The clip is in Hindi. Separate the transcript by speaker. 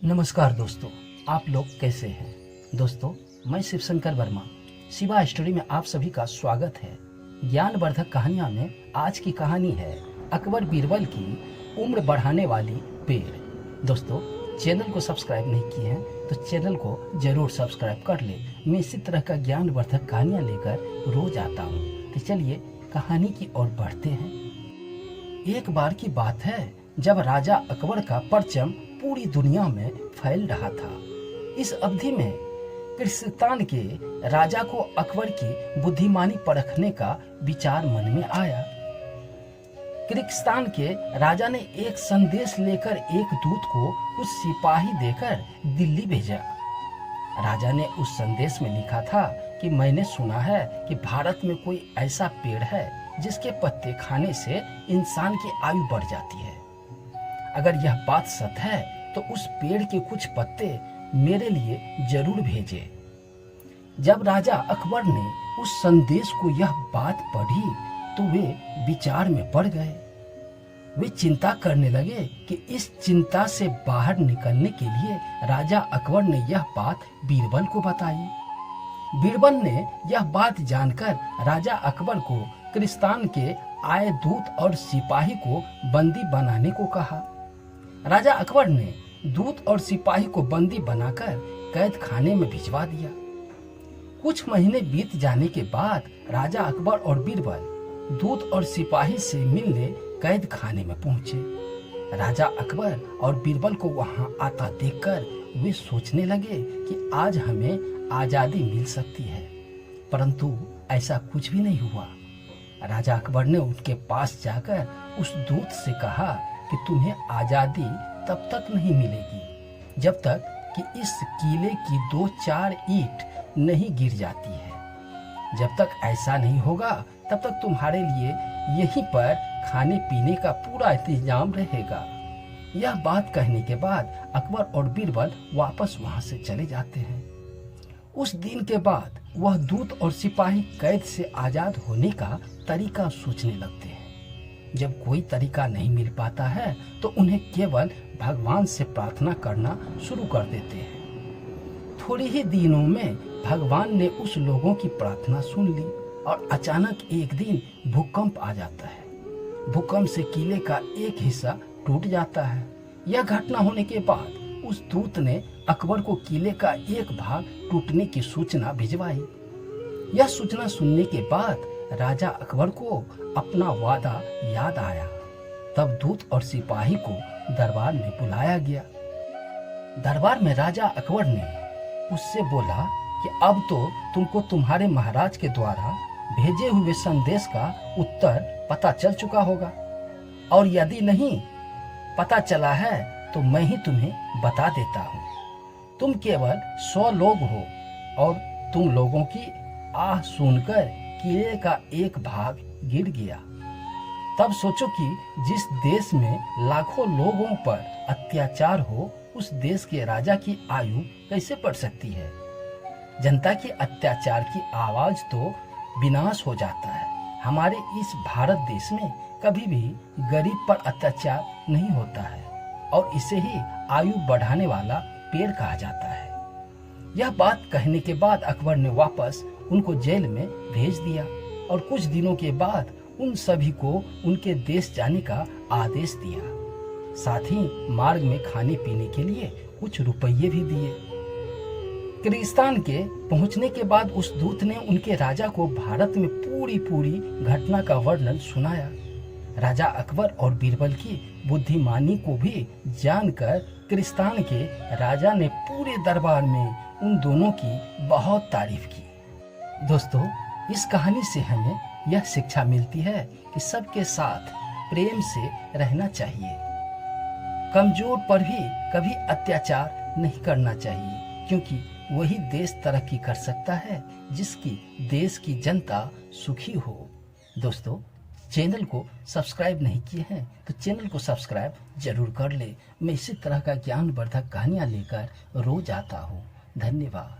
Speaker 1: नमस्कार दोस्तों, आप लोग कैसे हैं? दोस्तों, मैं शिव शंकर वर्मा शिवा स्टोरी में आप सभी का स्वागत है। ज्ञानवर्धक कहानियां में आज की कहानी है अकबर बीरबल की उम्र बढ़ाने वाली पेड़। दोस्तों, चैनल को सब्सक्राइब नहीं किए हैं तो चैनल को जरूर सब्सक्राइब कर ले। मैं इसी तरह का ज्ञानवर्धक कहानियां लेकर रोज आता हूँ। तो चलिए कहानी की ओर बढ़ते हैं। एक बार की बात है जब राजा अकबर का परचम पूरी दुनिया में फैल रहा था। इस अवधि में किर्गिस्तान के राजा को अकबर की बुद्धिमानी परखने का विचार मन में आया। किर्गिस्तान के राजा ने एक संदेश लेकर एक दूत को कुछ सिपाही देकर दिल्ली भेजा। राजा ने उस संदेश में लिखा था कि मैंने सुना है कि भारत में कोई ऐसा पेड़ है जिसके पत्ते खाने से इंसान की आयु बढ़ जाती है। अगर यह बात सत्य है तो उस पेड़ के कुछ पत्ते मेरे लिए जरूर भेजे। जब राजा अकबर ने उस संदेश को यह बात पढ़ी तो वे विचार में पड़ गए। वे चिंता करने लगे कि इस चिंता से बाहर निकलने के लिए राजा अकबर ने यह बात बीरबल को बताई। बीरबल ने यह बात जानकर राजा अकबर को किर्गिस्तान के आए दूत और सिपाही को बंदी बनाने को कहा। राजा अकबर ने दूत और सिपाही को बंदी बनाकर कैद खाने में भिजवा दिया। कुछ महीने बीत जाने के बाद राजा अकबर और बीरबल दूत और सिपाही से मिलने कैद खाने में पहुंचे। राजा अकबर और बीरबल को वहां आता देखकर वे सोचने लगे कि आज हमें आजादी मिल सकती है, परंतु ऐसा कुछ भी नहीं हुआ। राजा अकबर ने उनके पास जाकर उस दूत से कहा कि तुम्हें आजादी तब तक नहीं मिलेगी जब तक कि इस किले की 2-4 ईंट नहीं गिर जाती है। जब तक ऐसा नहीं होगा तब तक तुम्हारे लिए यहीं पर खाने पीने का पूरा इंतजाम रहेगा। यह बात कहने के बाद अकबर और बीरबल वापस वहां से चले जाते हैं। उस दिन के बाद वह दूत और सिपाही कैद से आजाद होने का तरीका सोचने लगते हैं। जब कोई तरीका नहीं मिल पाता है तो उन्हें केवल भगवान से प्रार्थना करना शुरू कर देते हैं। थोड़े ही दिनों में भगवान ने उस लोगों की प्रार्थना सुन ली और अचानक एक दिन भूकंप आ जाता है। भूकंप से किले का एक हिस्सा टूट जाता है। यह घटना होने के बाद उस दूत ने अकबर को किले का एक भाग टूटने की सूचना भिजवाई। यह सूचना सुनने के बाद राजा अकबर को अपना वादा याद आया। तब दूत और सिपाही को दरबार में बुलाया गया। दरबार में राजा अकबर ने उससे बोला कि अब तो तुमको तुम्हारे महाराज के द्वारा भेजे हुए संदेश का उत्तर पता चल चुका होगा, और यदि नहीं पता चला है तो मैं ही तुम्हें बता देता हूँ। तुम केवल 100 लोग हो और तुम लोगों की आह सुनकर किले का एक भाग गिर गया। तब सोचो कि जिस देश में लाखों लोगों पर अत्याचार हो उस देश के राजा की आयु कैसे बढ़ सकती है। जनता के अत्याचार की आवाज तो विनाश हो जाता है। हमारे इस भारत देश में कभी भी गरीब पर अत्याचार नहीं होता है और इसे ही आयु बढ़ाने वाला पेड़ कहा जाता है। यह बात कहने के बाद अकबर ने वापस उनको जेल में भेज दिया और कुछ दिनों के बाद उन सभी को उनके देश जाने का आदेश दिया। साथ ही मार्ग में खाने पीने के लिए कुछ रुपये भी दिए। किर्गिस्तान के पहुंचने के बाद उस दूत ने उनके राजा को भारत में पूरी घटना का वर्णन सुनाया। राजा अकबर और बीरबल की बुद्धिमानी को भी जानकर किर्गिस्तान के राजा ने पूरे दरबार में उन दोनों की बहुत तारीफ की। दोस्तों, इस कहानी से हमें यह शिक्षा मिलती है कि सबके साथ प्रेम से रहना चाहिए। कमजोर पर भी कभी अत्याचार नहीं करना चाहिए, क्योंकि वही देश तरक्की कर सकता है जिसकी देश की जनता सुखी हो। दोस्तों, चैनल को सब्सक्राइब नहीं किए हैं तो चैनल को सब्सक्राइब जरूर कर ले। मैं इसी तरह का ज्ञानवर्धक कहानियाँ लेकर रोज आता हूँ। धन्यवाद।